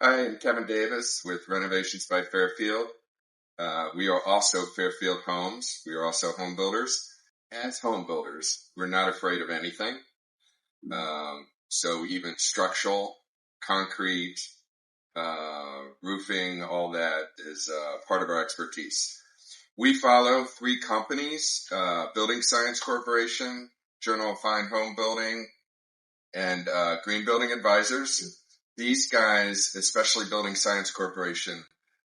Hi, I'm Kevin Davis with Renovations by Fairfield. We are also Fairfield Homes. We are also home builders. As home builders, we're not afraid of anything. So even structural, concrete, roofing, all that is part of our expertise. We follow three companies, Building Science Corporation, Journal of Fine Home Building, and Green Building Advisors. These guys, especially Building Science Corporation,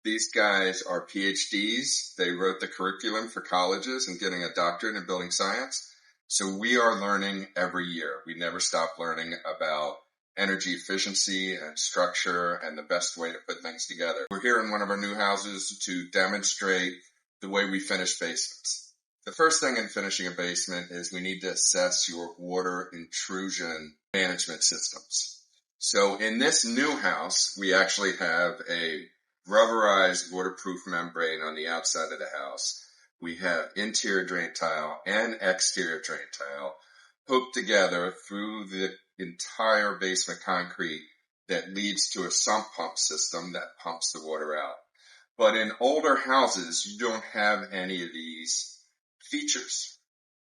these guys are PhDs. They wrote the curriculum for colleges and getting a doctorate in building science. So we are learning every year. We never stop learning about energy efficiency and structure and the best way to put things together. We're here in one of our new houses to demonstrate the way we finish basements. The first thing in finishing a basement is we need to assess your water intrusion management systems. So in this new house, we actually have a rubberized waterproof membrane on the outside of the house. We have interior drain tile and exterior drain tile hooked together through the entire basement concrete that leads to a sump pump system that pumps the water out. But in older houses, you don't have any of these features.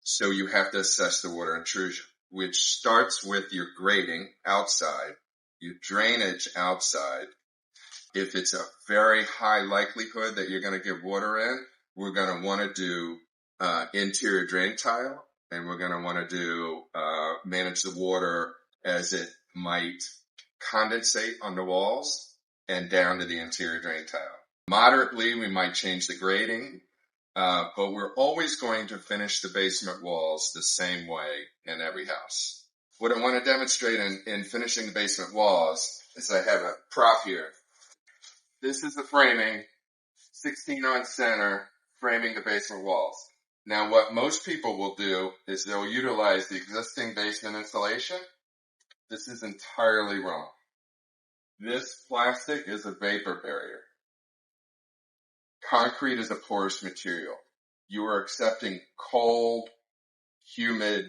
So you have to assess the water intrusion, which starts with your grading outside, your drainage outside. If it's a very high likelihood that you're going to get water in, we're going to want to do interior drain tile, and we're going to want to do manage the water as it might condensate on the walls and down to the interior drain tile. Moderately, we might change the grading, but we're always going to finish the basement walls the same way in every house. What I want to demonstrate in finishing the basement walls is I have a prop here. This is the framing, 16 on center, framing the basement walls. Now what most people will do is they'll utilize the existing basement insulation. This is entirely wrong. This plastic is a vapor barrier. Concrete is a porous material. You are accepting cold, humid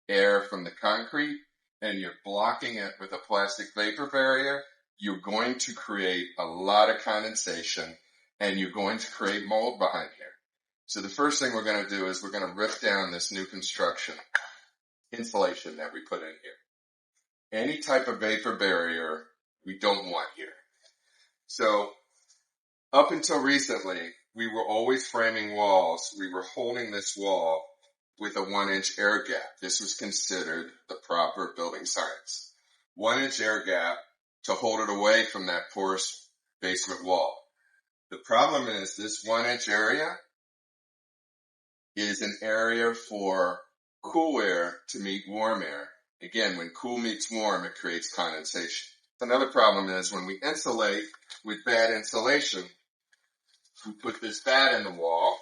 air from the concrete and you're blocking it with a plastic vapor barrier. You're going to create a lot of condensation and you're going to create mold behind here. So the first thing we're going to do is we're going to rip down this new construction insulation that we put in here. Any type of vapor barrier we don't want here. So up until recently, we were always framing walls. We were holding this wall with a 1-inch air gap. This was considered the proper building science. 1-inch air gap to hold it away from that porous basement wall. The problem is this 1-inch area is an area for cool air to meet warm air. Again, when cool meets warm, it creates condensation. Another problem is when we insulate with bad insulation, we put this bat in the wall.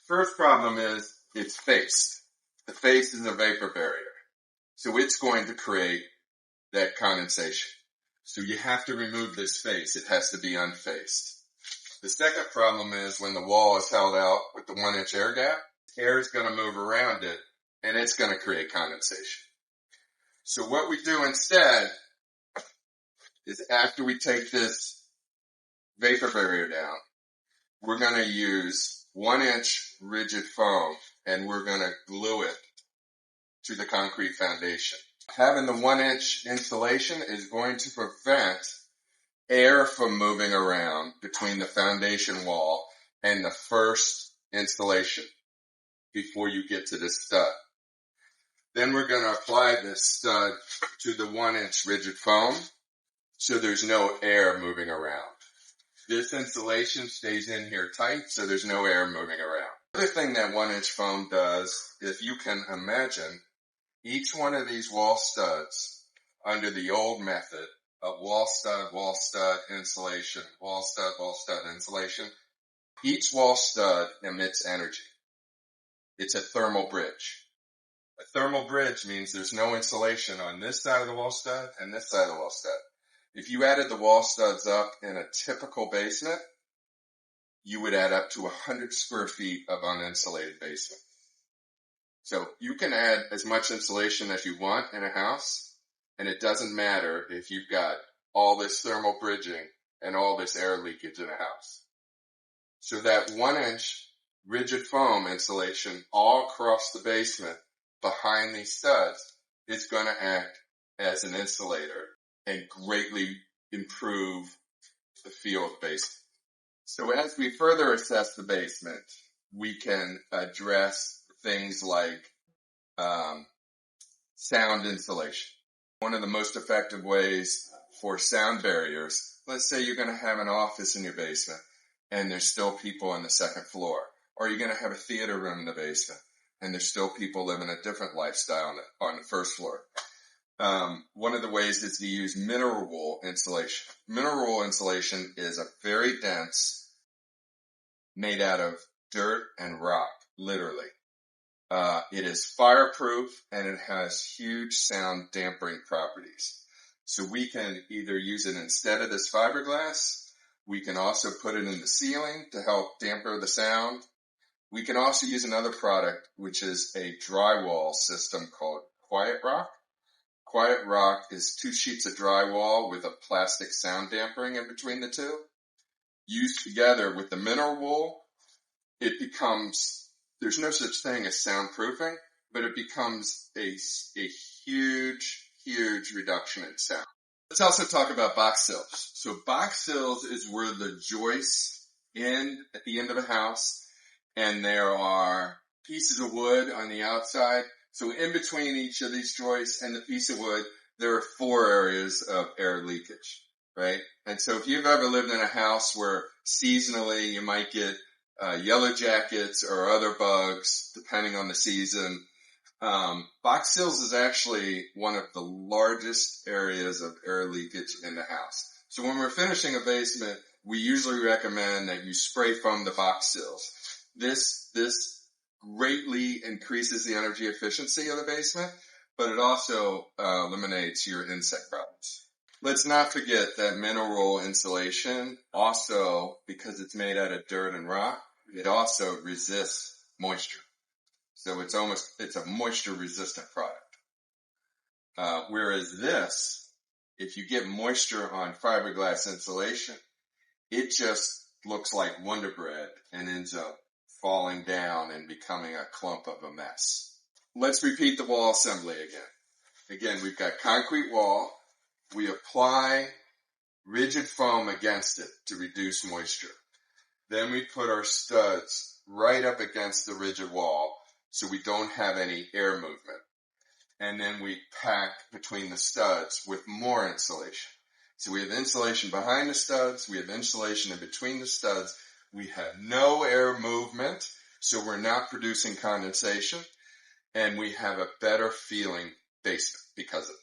First problem is it's faced. The face is a vapor barrier. So it's going to create that condensation. So you have to remove this face. It has to be unfaced. The second problem is when the wall is held out with the 1-inch air gap, air is going to move around it and it's going to create condensation. So what we do instead is after we take this vapor barrier down, we're going to use 1-inch rigid foam and we're going to glue it to the concrete foundation. Having the 1-inch insulation is going to prevent air from moving around between the foundation wall and the first insulation before you get to this stud. Then we're going to apply this stud to the 1-inch rigid foam so there's no air moving around. This insulation stays in here tight so there's no air moving around. The other thing that 1-inch foam does, if you can imagine, each one of these wall studs under the old method of wall stud insulation, wall stud insulation, each wall stud emits energy. It's a thermal bridge. A thermal bridge means there's no insulation on this side of the wall stud and this side of the wall stud. If you added the wall studs up in a typical basement, you would add up to 100 square feet of uninsulated basement. So you can add as much insulation as you want in a house, And it doesn't matter if you've got all this thermal bridging and all this air leakage in a house. So that 1-inch rigid foam insulation all across the basement behind these studs is going to act as an insulator and greatly improve the feel of the basement. So as we further assess the basement, we can address things like sound insulation. One of the most effective ways for sound barriers, let's say you're going to have an office in your basement and there's still people on the second floor, or you're going to have a theater room in the basement and there's still people living a different lifestyle on the first floor. One of the ways is to use mineral wool insulation. Mineral wool insulation is a very dense, made out of dirt and rock, literally. It is fireproof and it has huge sound dampening properties. So we can either use it instead of this fiberglass. We can also put it in the ceiling to help dampen the sound. We can also use another product, which is a drywall system called Quiet Rock. Quiet Rock is 2 sheets of drywall with a plastic sound dampening in between the two. Used together with the mineral wool, it becomes, there's no such thing as soundproofing, but it becomes a huge reduction in sound. Let's also talk about box sills. So box sills is where the joists end at the end of a house, and there are pieces of wood on the outside. So in between each of these joists and the piece of wood, there are 4 areas of air leakage, right? And so if you've ever lived in a house where seasonally you might get yellow jackets or other bugs, depending on the season, box sills is actually one of the largest areas of air leakage in the house. So when we're finishing a basement, we usually recommend that you spray foam the box sills. This greatly increases the energy efficiency of the basement, but it also eliminates your insect problems. Let's not forget that mineral insulation also, because it's made out of dirt and rock, it also resists moisture. So it's a moisture resistant product. Whereas this, if you get moisture on fiberglass insulation, it just looks like Wonder Bread and ends up falling down and becoming a clump of a mess. Let's repeat the wall assembly again. Again, we've got concrete wall. We apply rigid foam against it to reduce moisture. Then we put our studs right up against the rigid wall so we don't have any air movement. And then we pack between the studs with more insulation. So we have insulation behind the studs. We have insulation in between the studs. We have no air movement, so we're not producing condensation. And we have a better feeling basement because of it.